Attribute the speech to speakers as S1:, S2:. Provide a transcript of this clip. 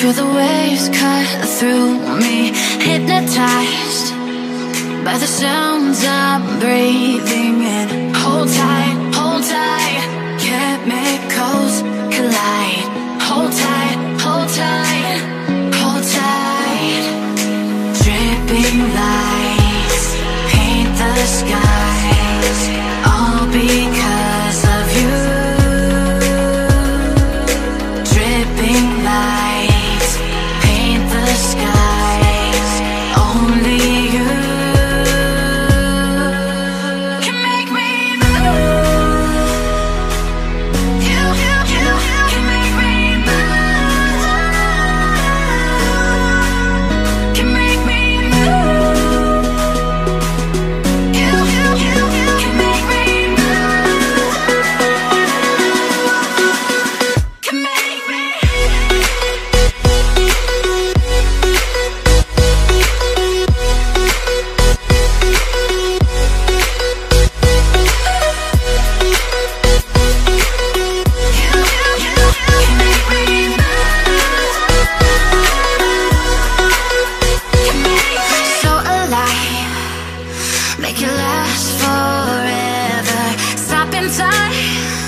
S1: Feel the waves cut through me, hypnotized by the sounds I'm breathing in. Hold tight, chemicals collide. Hold tight, hold tight, hold tight. Dripping lights paint the skies, all because of you. Dripping lights paint the skies, only you can make me move. You can make me move. Can make me move. You can make me move. Can make me. So alive, make it last forever. Stop in time.